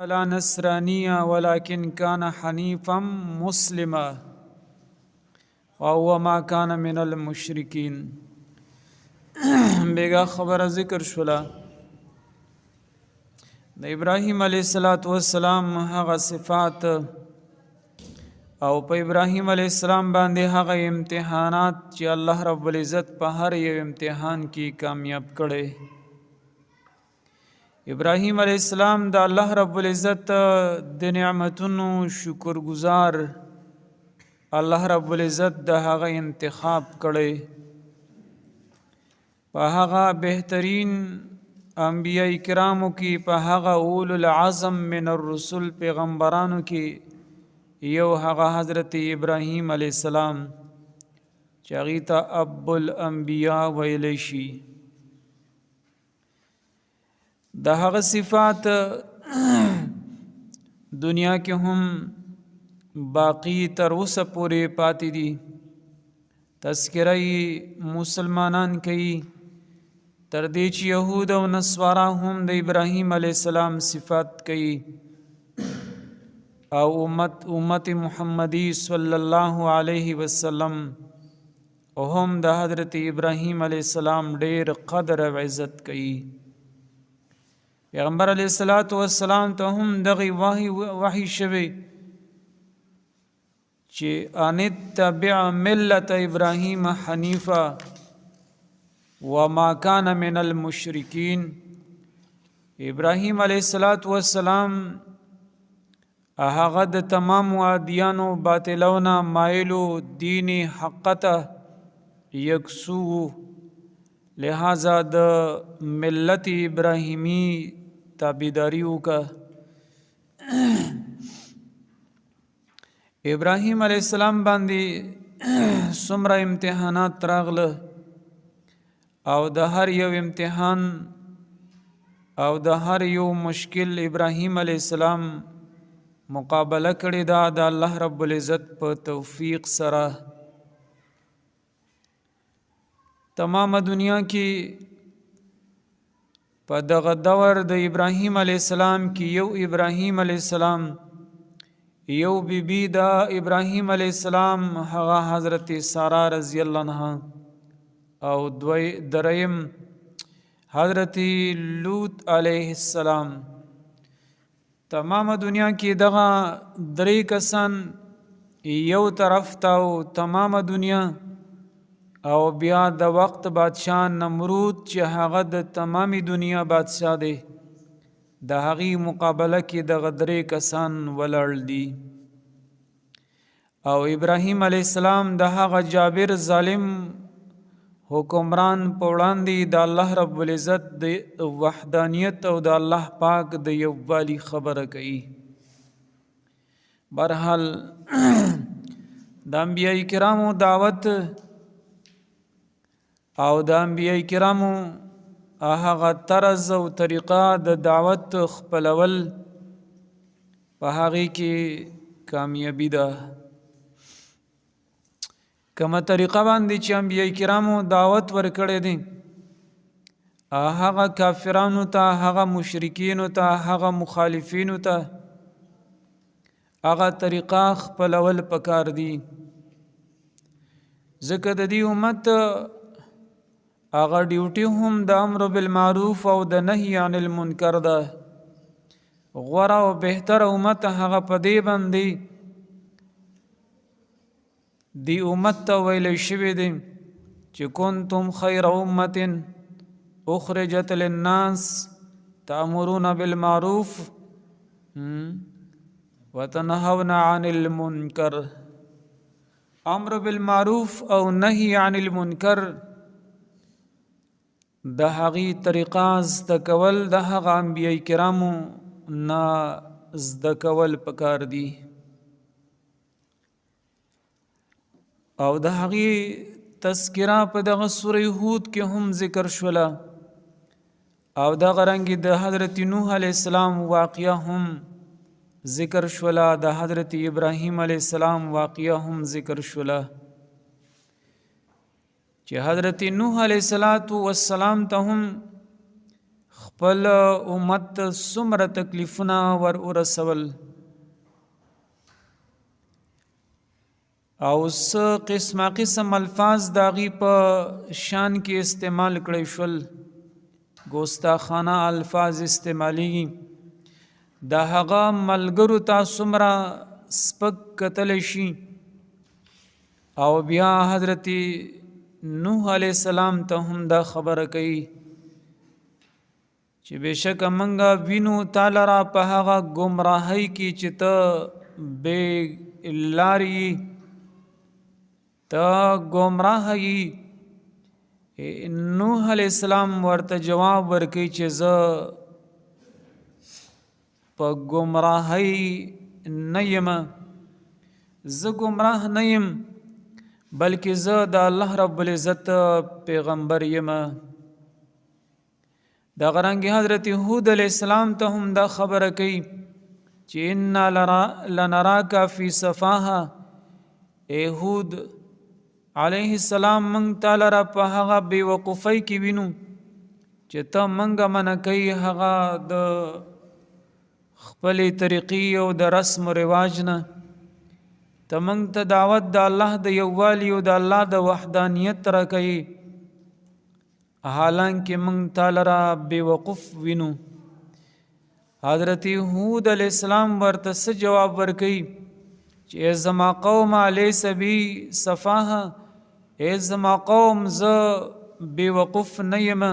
ولا نصرانيا ولكن كان حنيفا مسلما وهو ما كان من المشركين. بیگا خبر ذکر شولا د ابراهیم علیه السلام هغه صفات او په ابراهیم علیه السلام باندې هغه امتحانات چې الله رب العزت په هر یو امتحان کې کامیاب کړي. ابراهیم علیه السلام د الله رب العزت د نعمتونو شکرګزار الله رب العزت د هغه انتخاب کړي په هغه بهترین انبیاء کرامو کې په هغه اولو العزم من الرسل پیغمبرانو کې یو هغه حضرت ابراهیم علیه السلام چې هغې ته اب الانبیاء ویلی شي. د هغه صفات دنیا کې هم باقی تر اوسه پورې پاتې دي. تذکره مسلمانان کوي تر دې چې یهود او نصارا هم د ابراهیم علیه السلام صفات کوي او امت محمدی صلی الله علیه وسلم هم د حضرت ابراهیم علیه السلام ډیر قدر او عزت کوي. پیغمبر علیه السلام ته هم دغه وحی شوی چې ان اتبع ملت ابراهیم حنیفا وما كان من المشرکین. ابراهیم علیه السلام هغه د تمام ادیانو باطلونه مایلو دین حقته یکسو، لہذا د ملت ابراهیمی تابعداري وکړه. ابراهیم علیه السلام باندې څومره امتحانات راغله او د هر یو امتحان او د هر یو مشکل ابراهیم علیه السلام مقابله کړې ده د الله رب العزت په توفیق سره. تمام دنیا کې په دغه دور د ابراهیم علیه السلام کې یو ابراهیم علیه السلام یو بیبي د ابراهیم علیه السلام هغه حضرت ساره رضی الله عنها او دریم حضرت لوط علیه السلام. تمام دنیا کې دغه درې کسان یو طرف ته او تمام دنیا او بیا د وخت بادشاہ نمرود چې هغه د تمامی دنیا بادشاہ دی د هغې مقابله کې دغه درې کسان ولاړ دي او ابراهیم علیه السلام د هغه جابر ظالم حکمران په وړاندې د الله رب العزت د وحدانیت او د الله پاک د یووالي خبره کوي. برحال د انبیاء کرامو دعوت او د انبیاء کرامو هغه طرز او طریقه د دعوت خپلول په هغې کې کامیابی ده. کومه طریقه باندې چې انبیاء کرامو دعوت ورکړی دی هغه کافرانو ته، هغه مشرکینو ته، هغه مخالفینو ته هغه طریقه خپلول پکار دي. ځکه د دې امت هغه ډیوټي هم د امر بالمعروف او د نهي عن المنکر ده. غوره او بهتر امت هغه په دې باندې دی امت ته ویلی شوی دی چې کنتم خیر امت اخرجت للناس تأمرون بالمعروف وتنهون عن المنکر. امر بالمعروف او نهی عن المنکر د هغې طریقه زده کول د هغه انبیاء کرامو نه زده کول پکار دي او د هغې تذکره په دغه سوره هود کې هم ذکر شوله او دغه رنګې د حضرت نوح علیه السلام واقعه هم ذکر شوله، د حضرت ابراهیم علیه السلام واقعه هم ذکر شوله چې حضرت نوح علیه السلام ته هم خپل امت څومره تکلیفونه ور ورسول او څه قسم الفاظ داغي په شان کې استعمال کړی شول ګستاخانه الفاظ استعمالي دا هغه ملګرو ته څومره سپک کتل شي او بیا حضرت نوح علیہ السلام ته هم دا خبره کوي چې بشک منګه وینو تعالی را په هغه گمراهۍ کې چې ته بے لاري ته گمراهي نوح علیہ السلام ورته جواب ورکړي چې زه په گمراهۍ نه یم زه گمراه نه یم بلکې زه د الله رب العزت پیغمبر یم دا غرانګي حضرت هود علیہ السلام ته هم دا خبره کوي چې ان لنراک فی صفاها اے هود علیہ السلام من تعالی را په هغه بے وقوفی کې وینو چې ته منګه من کوي هغه د خپل طریقې او د رسم او رواج نه ته منګ ته دعوت د الله د یووالي او د الله د وحدانیت را کوي حالانکه منګ تعالی را بے وقوف وینو حضرت هود علیہ السلام ورته څه جواب ورکړي چې زما قوم لیس بی صفاها ای زما قوم زه بے وقوف نه یم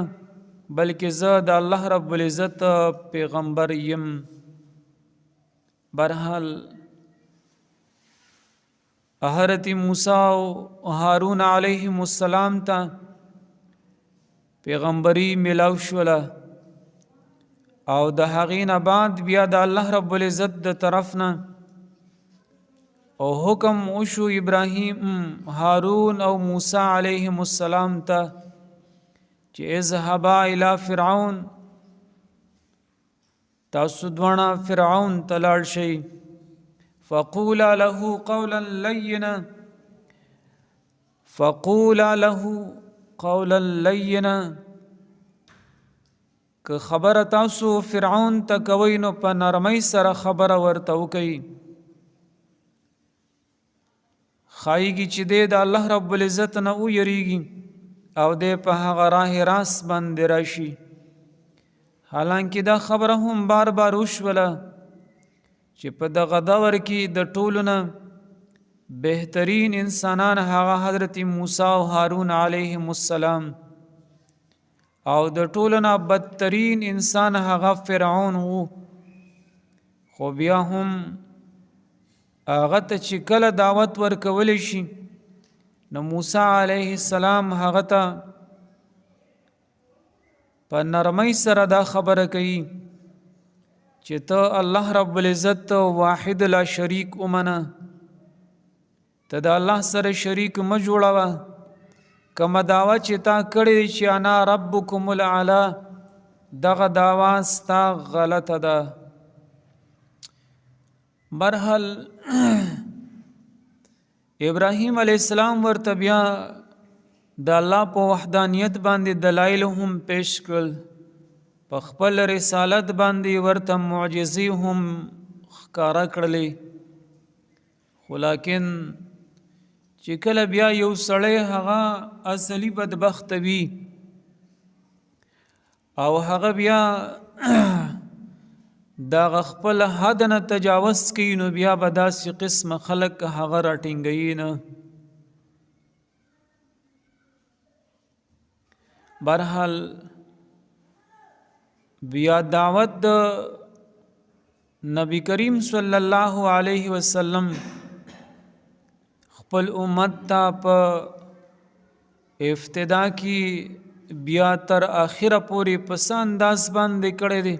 بلکې زه د الله رب العزت پیغمبر یم برحال حضرت موسی او هارون علیهم السلام ته پیغمبري ملاو شوله او د هغې نه بعد بیا د الله رب العزت د طرف نه او حکم وشو ابراهیم هارون او موسی علیهم السلام ته چې اذهبا الی فرعون تاسو دواړه فرعون ته لاړ شئ فقولا له قولا لینا که خبره تاسو فرعون ته کوئ نو په نرمۍ سره خبره ورته وکئ خایږي چې د الله رب العزت نه ویریږي او د په هغه راه راس باندې راشي حالانکه دا خبره هم بار بار وشوله چې په دغه دور کې د ټولو نه بهترین انسانان هغه حضرت موسی او هارون علیهم السلام او د ټولو نه بدترین انسان هغه فرعون وو خو بیا هم هغه ته چې کله دعوت ورکولی شي نو موسی علیه السلام هغه ته په نرمۍ سره دا خبره کوي چې ته الله رب العزت واحد لا شریک ومنه ته د الله سره شریک مه جوړوه کومه دعوه چې تا کړې چې انا ربکم الاعلی دغه دعوه ستا غلطه ده برحال ابراهیم علیہ السلام ورته بیا د الله په وحدانیت باندې دلایل هم پیش کړل په خپل رسالت باندې ورته معجزې هم ښکارا کړلې خو لیکن چې کله بیا یو سړی هغه اصلي بدبخت وي او هغه بیا دا خپل حد نه تجاوز کوي نو بیا به داسې قسم خلق هغه راټینګوي نه برحال بیا دعوت د نبی کریم صلی الله علیه وسلم خپل امت ته په ابتدا کې بیا تر اخره پورې په څه انداز باندې کړی دی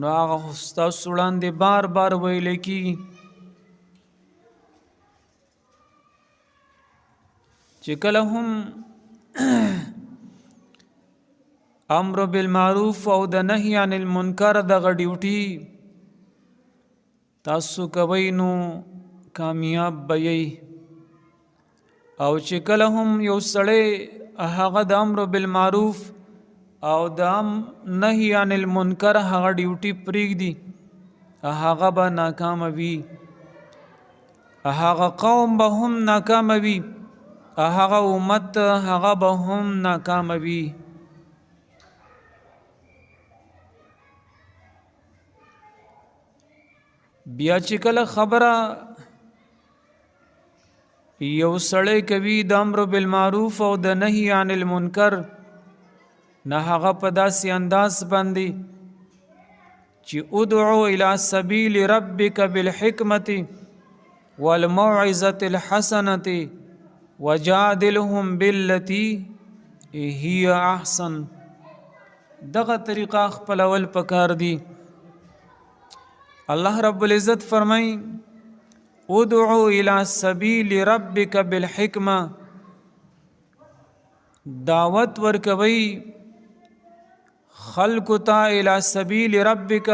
نو هغه ستاسو وړاندې بار بار ویل کېږي چې کله هم امر بالمعروف او د نهي عن المنکر دغه ډیوټي تاسو کوئ نو کامیاب به یئ او چې کله هم یو سړی هغه د امر بالمعروف او د نهی عن المنکر هغه ډیوټي پرېږدي هغه به ناکامه وي، هغه قوم به هم ناکامه وي، هغه امت هغه به هم ناکامه وي. بیا چې کله خبره یو سړی کوي د امر بالمعروف او د نهی عن المنکر، نه هغه په داسې انداز باندې چې ادعو الى سبیل ربک بالحکمت والموعظة الحسنة وجادلهم بالتي هي احسن. دغه طریقه خپلول پکار دی. الله رب العزت فرمای ادعو الى سبیل ربک بالحکمه، دعوت ورکوي خلق تا الى سبیل ربک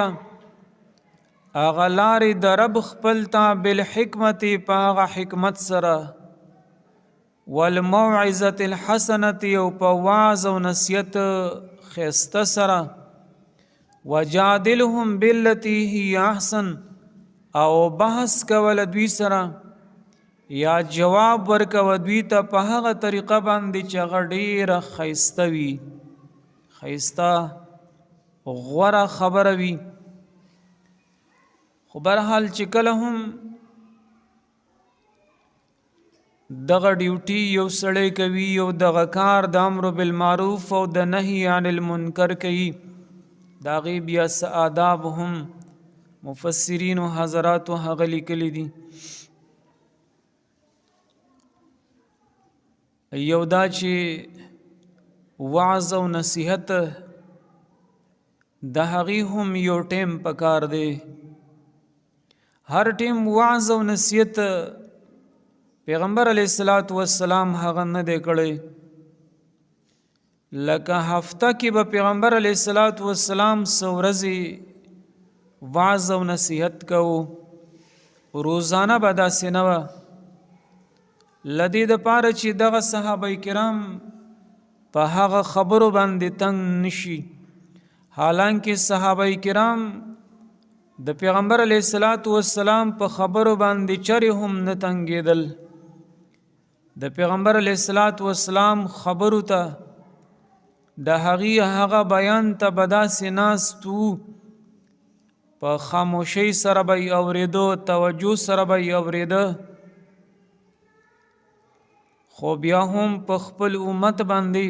اغلار د رب خپل تا بالحکمت په هغه حکمت سره، والموعظة الحسنة او په واعظ او نصیحت خسته سره، وجادلهم بالتي هي احسن او بحث کول دوی سره یا جواب ورکو دوی ته په هغه طریقه باندې چې هغه ډیره ښایسته وي، ښایسته غوره خبره وي. خو برحال چې کله هم دغه ډیوټي یو سړی کوي او دغه کار د امر بالمعروف او د نهی عن المنکر کوي، د هغې بیا څه آداب هم مفسرینو حضراتو هغه لیکلي دي. یو دا چې وعظ او نصیحت د هغې هم یو ټیم پکار دی. هر ټیم وعظ او نصیحت پیغمبر علیه السلام هغه نه دی کړی. لکه هفته کې به پیغمبر علیه السلام څو ورځې وعظ او نصیحت کوو، روزانه به داسې نه وه. له دې دپاره چې دغه صحابه کرام په هغه خبرو باندې تنګ نشي. حالانکه صحابه کرام د پیغمبر علیه السلام په خبرو باندې چرې هم نه تنګېدل. د پیغمبر علیه السلام خبرو ته د هغه بیان ته به داسې ناست وو، په خاموشۍ سره به یې اورېده، توجه سره به یې اورېده. خو بیا هم په خپل امت باندې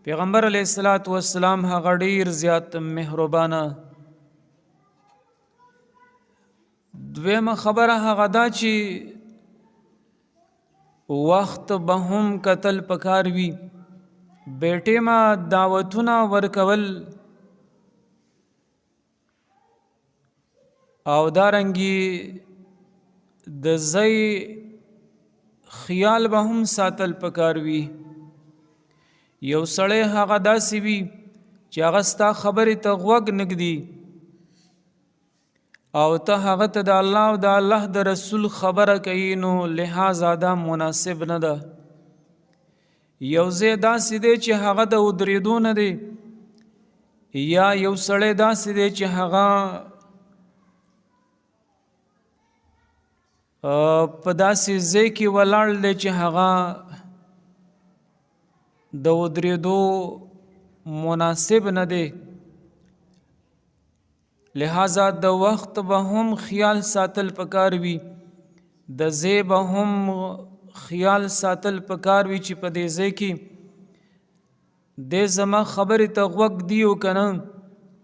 پیغمبر علیه السلام هغه ډیر زیات مهربانه. دویمه خبره هغه دا چې وخت به هم کتل پکار وي. بیټې ما دعوتونه ورکول او دارنګي د ځای خیال به هم ساتل پکار وي. یو سړی هغه داسې وي چې هغه ستا خبرې ته غوږ نږدي او ته هغه ته د الله او د الله د رسول خبره کوي، نو لحاظ دا مناسب نه ده. یو ځای داسې دی چې هغه د ودرېدو نه دی، یا یو سړی داسې دی چې هغه په داسې ځای کې ولاړ دی چې هغه د ودرېدو مناسب نه دی. لہذا د وخت به هم خیال ساتل پکار وي، د ځای به هم خیال ساتل پکار وي چې په دې ځای کې د زما خبرې ته غوږ دی او که نه،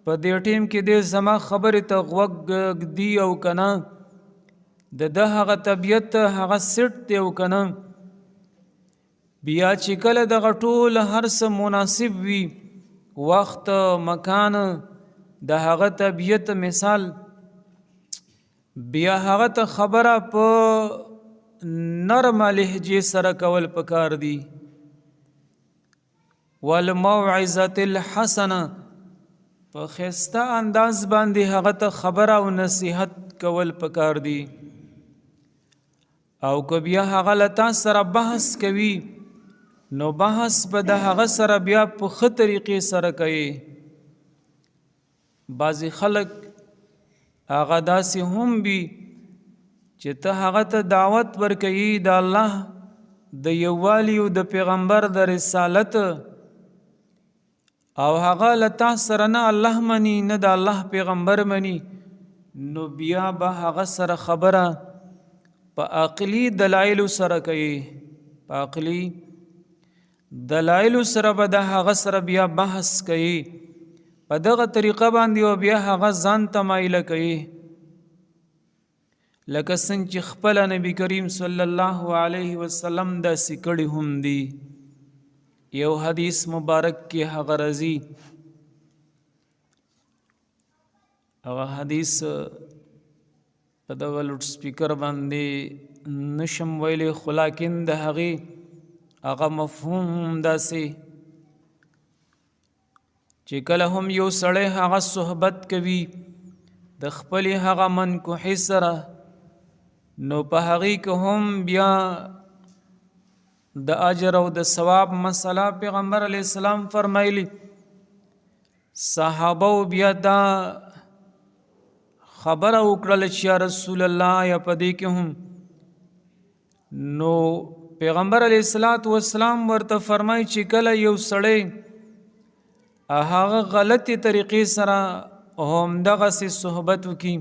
په دې ټیم کې د زما خبرې ته غوږ دی او که نه، د هغه طبیعت هغه سټ دی او که نه. بیا چې کله دغه ټول هر څه مناسب وي، وخت، مکان، د هغه طبیعت مثال، بیا هغه ته خبره په نرمه لهجې سره کول پکار دي. والموعظة الحسنه، په ښایسته انداز باندې هغه ته خبره او نصیحت کول پکار دي. او که بیا هغه له تا سره بحث کوي نو بحث به د هغه سره بیا په ښه طریقې سره کوي. بعضې خلک هغه داسې هم وي چې ته هغه ته دعوت ورکوي د الله د یووالي او د پیغمبر د رسالت، او هغه له تا سره نه الله مني نه د الله پیغمبر مني، نو بیا به هغه سره خبره په عقلي دلایلو سره کوي. په عقلي دلایلو سره به د هغه سره بیا بحث کوي په دغه طریقه باندې، او بیا هغه ځان ته مایله کوي. لکه څنګه چې خپله نبي کریم صلی الله علیه وسلم داسې کړي هم دي. یو حدیث مبارک کې هغه راځي، هغه حدیث په دغه لوډ سپیکر باندې نشم ویلی، خو لیکن د هغې هغه مفهوم داسې چې کله هم یو سړی هغه صحبت کوي د خپلې هغه منکوحې سره، نو په هغې کې هم بیا د اجر او د ثواب مسله پیغمبر علیه السلام فرمایلی. صحابه بیا دا خبره وکړله چې یا رسول الله یا په دې کې هم، نو پیغمبر علیه السلام ورته فرمایي چې کله یو سړی هغه غلطی طریقې سره همدغسې صحبت وکړي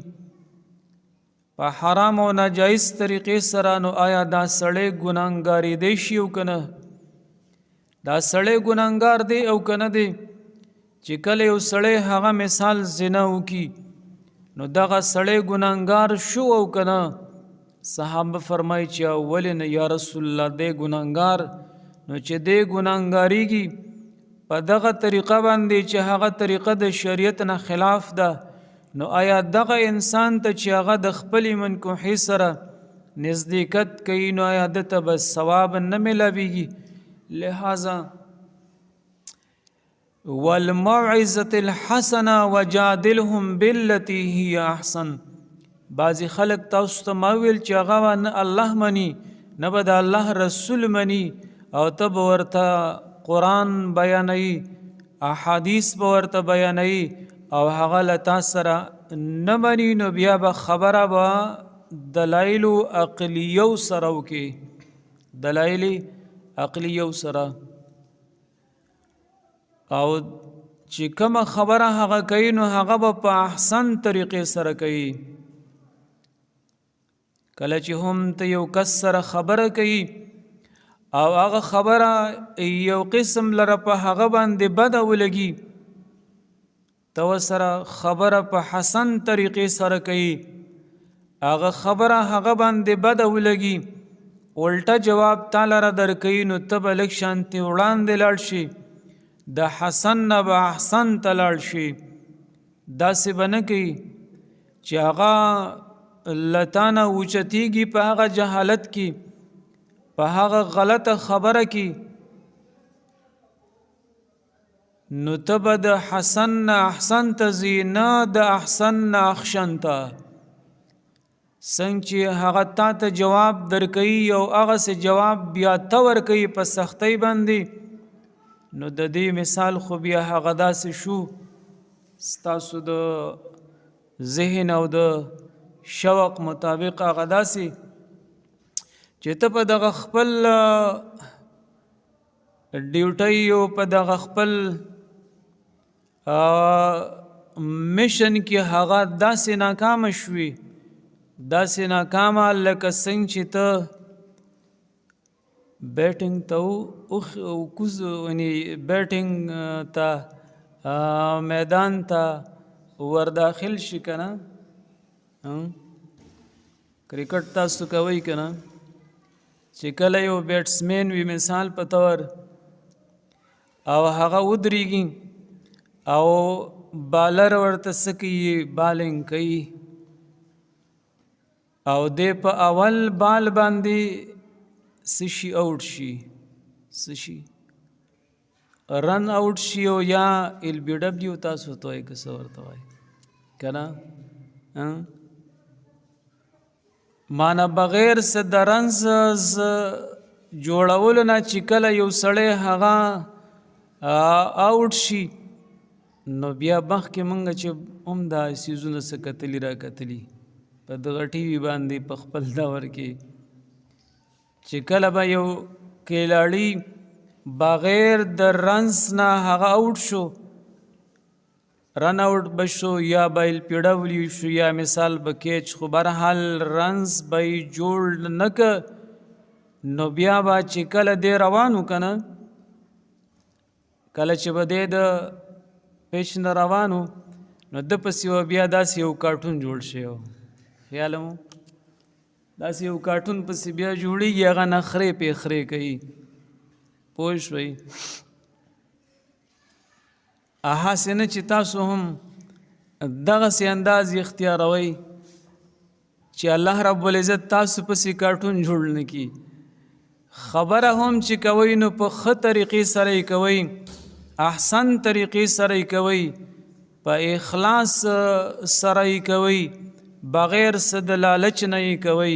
په حرام او ناجایز طریقې سره، نو آیا دا سړی ګناهګارېدی شي او که نه؟ دا سړی ګناهګار دی او که نه دی؟ چې کله یو سړی هغه مثال زنا وکړي نو دغه سړی ګناهګار شو او که نه؟ صحابه فرمایي چې ولې نه یا رسول الله، دی ګناهګار. نو چې دی ګناهګاریږي په دغه طریقه باندې چې هغه طریقه د شریعت نه خلاف ده، نو آیا دغه انسان ته چې هغه د خپلې منکوحې سره نزدېکت کوي، نو آیا ده ته به ثواب نه میلاویږي؟ لہذا والموعظة الحسنه وجادلهم بالتي هي احسن. بعضې خلک تاسو ته ما ویل چې هغه نه الله مني نه به د الله رسول مني، او ته به ورته قرآن بیانوي، احادیث به ورته بیانوي، او هغه له تا سره نه مني، نو بیا به خبره به دلایلو عقلیو سره وکړي، دلایل عقلیو سره. او چې کومه خبره هغه کوي نو هغه به په احسن طریقې سره کوي. کله چې هم ته یو کس سره خبره کوي او هغه خبره یو قسم لره په هغه باندې بده ولګي، ته ورسره خبره په حسن طریقې سره کوي، هغه خبره هغه باندې بده ولګي، الټه جواب تا لره درکوي، نو ته به لږ شانتې وړاندې لاړ شي، د حسن نه به احسن ته لاړ شي. داسې به نه کوي چې هغه له تا نه اوچتېږي په هغه جهالت کې، په هغه غلطه خبره کې، نو ته به د حسن نه احسن ته ځي، نه د احسن نه اخشن ته. څنګه چې هغه تا ته جواب درکوي او هغسې جواب بیا ته ورکوي په سختۍ باندې، نو د دې مثال خو بیا هغه داسې شو ستاسو د ذهن او د شوق مطابق، هغه داسې چې ته په دغه خپل ډیوټۍ او په دغه خپل میشن کې هغه داسې ناکامه شوي، داسې ناکامه لکه څنګه چې ته بیټینګ ته کوز یعنی بیټینګ ته میدان ته ورداخل شي که نه، کرکټ تاسو کوئ که نه، چې کله یو بیټسمین وي مثال په طور او هغه ودرېږي او بالر ورته څه کوي، بالنګ کوي، او دی په اول بال باندې څه شي آوټ شي، څه شي رن آوټ شي، او یا ایل بی ډبلیو تاسو ته وایي که څه ورته وایي که نه، معنی بغیر څه د رنز جوړولو نه چې کله یو سړی هغه آوټ شي نو بیا مخکې مونږ چې هم دا څیزونه څه کتلي را کتلي په دغه ټي وي باندې په خپل دور کې چې کله به یو کیلاړي بغیر د رنس نه هغه آوټ شو رن آوټ بشو یا بیل پیډولی شو یا مثال به کیچ خو برحال رنس به جوړ نه که نو بیا به چې کله دی روانو که نه کله چې به دی د پیچ نه روانو نو ده پسې به بیا داسې یو کارټون جوړ شوی و خیال مو داسې یو کارټون پسې بیا جوړېږي هغه نخرې پیخرې کوي پوه شوئ هسې نه چې تاسو هم دغسې انداز اختیاروئ چې الله رب العزت تاسو پسې کارټون جوړ نه کړي خبره هم چې کوئ نو په ښه طریقې سره یې کوئ احسن طریقې سره یې کوئ په اخلاص سره یې کوئ بغیر څه د لالچ نه یې کوئ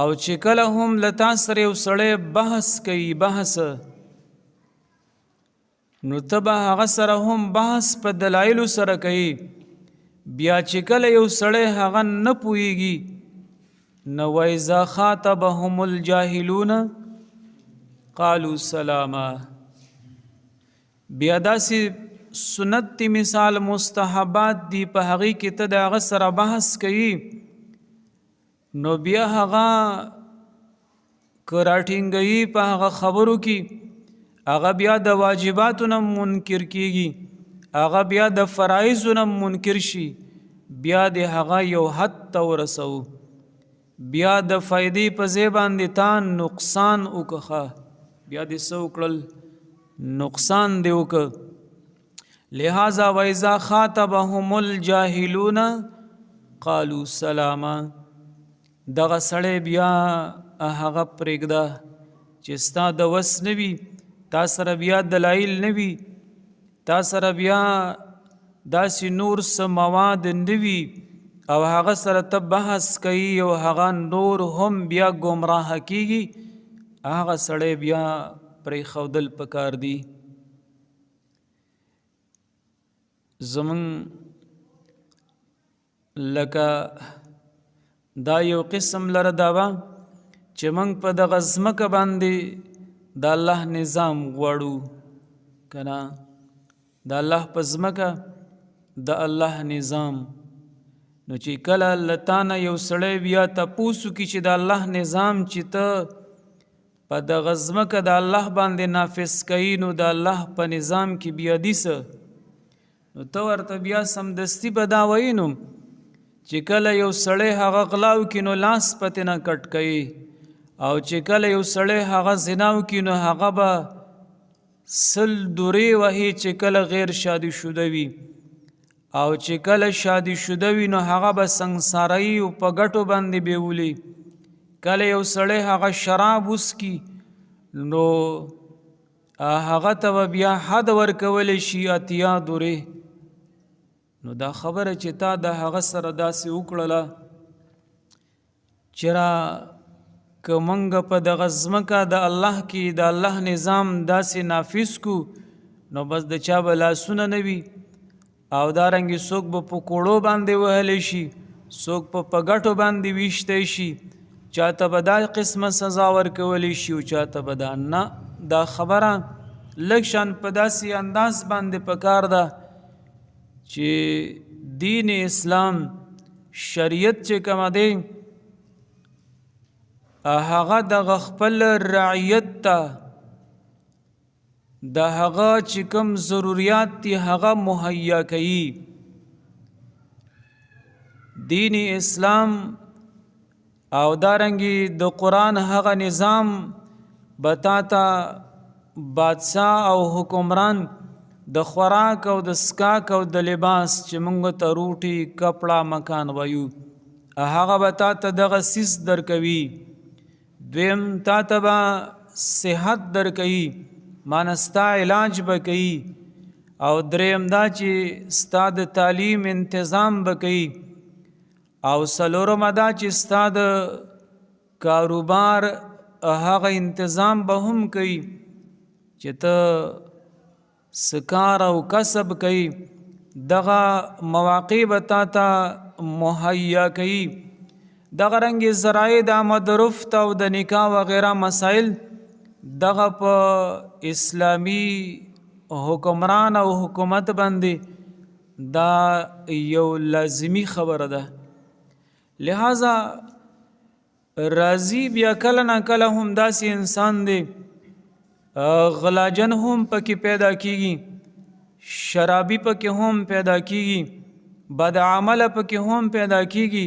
او چې کله هم له تا سره یو سړی بحث کوي بحث نو ته به هغه سره هم بحث په دلایلو سره کوي بیا چې کله یو سړی هغه نه پوهېږي نو وإذا خاطبهم الجاهلون قالوا سلاما بیا داسې سنت دی مثال مستحبات دی په هغې کې ته د هغه سره بحث کوي نو بیا هغه که راټینګوي په هغه خبرو کې هغه بیا د واجباتو نه منکر کیږي هغه بیا د فرایضو نه منکر شي بیا د هغه یو حد ته ورسو بیا د فایدې په ځای باندې تا نقصان وکړه بیا دې څه وکړل نقصان دې وکړه لہذا وإذا خاطبهم الجاهلون قالوا سلاما دغه سړی بیا هغه پرېږده چې ستا د وس نه وي تا سره بیا دلایل نه وي تا سره بیا داسې نور څه مواد نه وي او هغه سره ته بحث کوي او هغه نور هم بیا ګمراه کیږي هغه سړی بیا پرېښودل پکار دي زمون لکه دا یو قسم لره داوا چې موږ په دغه ځمکه باندې د الله نظام غواړو که نه د الله په ځمکه د الله نظام نو چې کله له تا نه یو سړی بیا تپوس وکړي چې د الله نظام چې ته په دغه ځمکه د الله باندې نافذ کوي نو د الله په نظام کې بیا دي څه نو ته ورته بیا سمدستي به دا وایي نو چې کله یو سړی هغه غلا وکړي نو لاس پتې نه کټ کوي او چې کله یو سړی هغه زنا وکړي نو هغه به سل دورې وهي چې کله غیر شادي شده وي او چې کله شادي شده وي نو هغه به سنګسارایي او په ګټو باندې بیولي کله یو سړی هغه شراب وڅکي نو هغه ته به بیا حد ورکولی شي اتیا دورې نو دا خبره چې تا د هغه سره داسې وکړله چې را که موږ په دغه ځمکه د الله کې د الله نظام داسې نافذ کو نو بس د چا به لاسونه نه وي او دارنګې څوک به په کوړو باندې وهلی شي څوک په ګټو باندې ویشتی شي چاته به دا قسمه سزا ورکولی شي او چاته به دا نه دا خبره لږ شان په داسې انداز باندې پکار ده چې دین اسلام شریعت چې کومه دی هغه دغه خپل رعیت ته د هغه چې کوم ضروریات دي هغه مهیا کوي دین اسلام او دارنګي د قرآن هغه نظام بتاتا بادشاہ او حکمران د خوراک او د سکاک او د لباس چې موږ ته روټي کپڑا مکان وایو هغه به تا ته دغه سیس درکوي دویم تا ته به صحت درکوي معنی ستا علاج به کوي او دریم دا چې ستا د تعلیم انتظام به کوي او څلورمه دا چې ستا د کاروبار هغه انتظام به هم کوي چې ته سکار او کسب کوي دغه مواقع به تا ته مهیا کوي دغه رنګ ذرایع د آمد و رفت او د نکاح وغیره مسائل دغه په اسلامی حکمران او حکومت باندې دا یو لازمی خبره ده لہذا راضی بیا کله نه کله هم داسې انسان دی غلاجن هم پکې پیدا کیږي شرابی پکې هم پیدا کیږي بد عمل پکې هم پیدا کیږي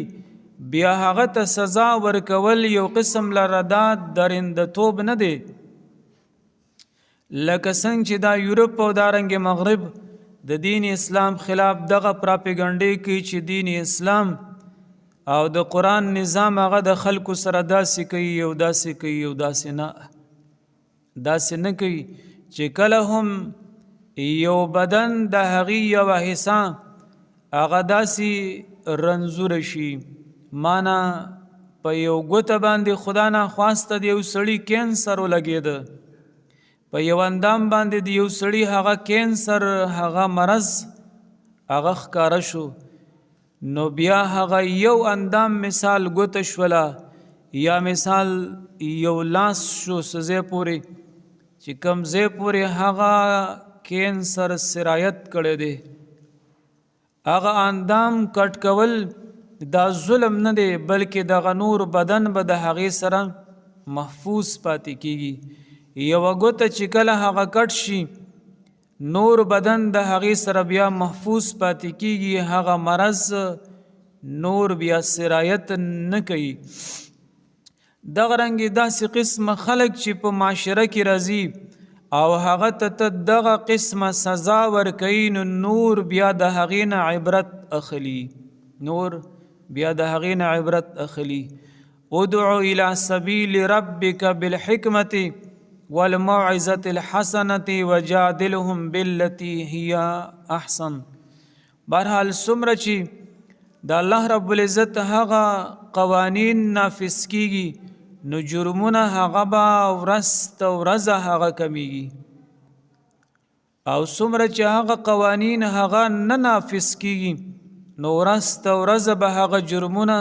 بیا هغه ته سزا ورکول یو قسم لرداد درندتوب نه دی لکه څنګه چې دا یورپ او دارنګ مغرب د دین اسلام خلاف دغه پراپګانډي کوي چې دین اسلام او د قرآن نظام هغه د خلکو سره داسې کوي او داسې کوي او داسې نه کوي چې کله هم یو بدن د هغې یوه حصه هغه داسې رنځور شي مانا په یو ګوته باندې خدا نه خواسته د یو سړي کینسر ولګېده په یو اندام باندې د یو سړي هغه کینسر هغه مرض هغه ښکاره شو نو بیا هغه یو اندام مثال ګوته شوله یا مثال یو لاس شو څه پورې چې کوم ځای پورې هغه کینسر سرایت کړی دی هغه اندام کټ کول دا ظلم نه دی بلکې دغه نور بدن به د هغې سره محفوظ پاتې کیږي یوه ګوته چې کله هغه کټ شي نور بدن د هغې سره بیا محفوظ پاتې کیږي هغه مرض نور بیا سرایت نه کوي دغه رنګې داسې قسمه خلک چې په معاشره کې راځي او هغه ته دغه قسمه سزا ورکوي نو نور بیا د هغې نه عبرت اخلي ادعو الى سبیل ربک بالحکمة والموعظة الحسنة وجادلهم بالتي هي احسن بهرحال څومره چې د الله رب العزت هغه قوانین نافذ کیږي نو جرمونه هغه به ورځ تر ورځه هغه کمیږي او څومره چې هغه قوانین هغه نه نافذ کیږي نو ورځ تر ورځه به هغه جرمونه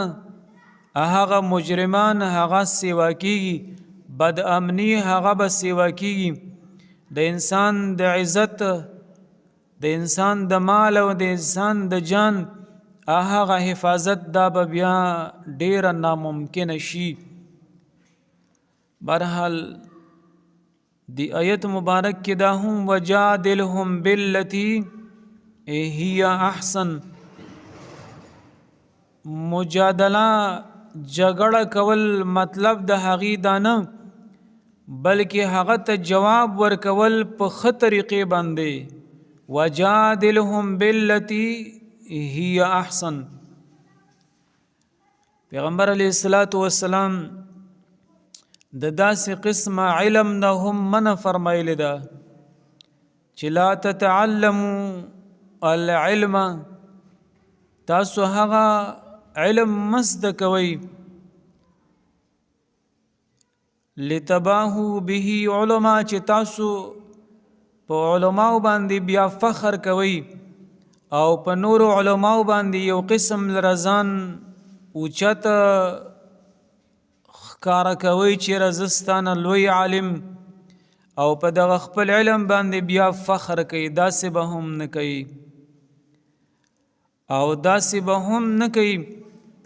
هغه مجرمان هغه سیوا کیږي بد امنی هغه به سیوا کیږي د انسان د عزت د انسان د مال او د انسان د جان هغه حفاظت دا به بیا ډیره ناممکنه شي بهرحال دی آیت مبارک کې دا هم وجادلهم بالتي هي احسن مجادله جګړه کول مطلب د هغې دا نه بلکې هغه ته جواب ورکول په ښه طریقې باندې وجادلهم بالتي هي احسن پیغمبر علیه الصلاة والسلام د داسې قسمه علم نه هم منع فرمایلی ده چې لا تتعلموا العلم تاسو هغه علم مزده کوئ لتباهو به علما چې تاسو په علماو باندې بیا فخر کوئ او په نورو علماو باندې یو قسم لرزان اوچت ښکاره کوئ چې رزستانه لوی عالم او په دغه خپل علم باندې بیا فخر کوي داسې به هم نه کوي او داسې به هم نه کوي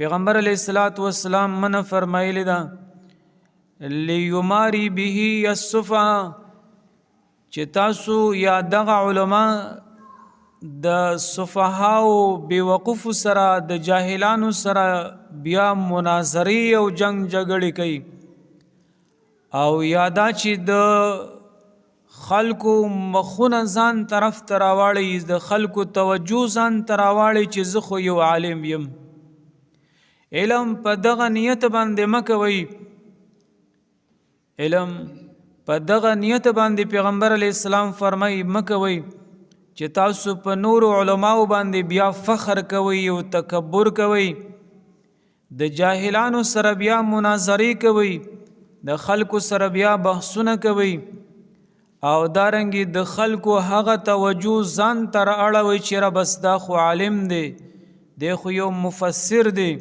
پیغمبر علیه الصلاة والسلام منع فرمایلی ده لیماری به السفهاء چې تاسو یا دغه علما د سفهاو بیوقوف سره د جاهلانو سره بیا مناظرې او جنگ جګړې کوي او یادا چې د خلکو مخونه ځان طرف ته راواړي د خلکو توجه ځان ته راواړي چې زه خو یو عالم یم علم په دغه نیت باندې مه کوئ علم په دغه نیت باندې پیغمبر علیه السلام فرمایي مه کوئ چې تاسو په نورو علماو باندې بیا فخر کوئ او تکبر کوئ د جاهلانو سره بیا مناظرې کوئ د خلکو سره بیا بحثونه کوي او دارنګې د خلکو هغه توجه ځان ته رااړوي چې را بس دا خو عالم دی خو یو مفسر دی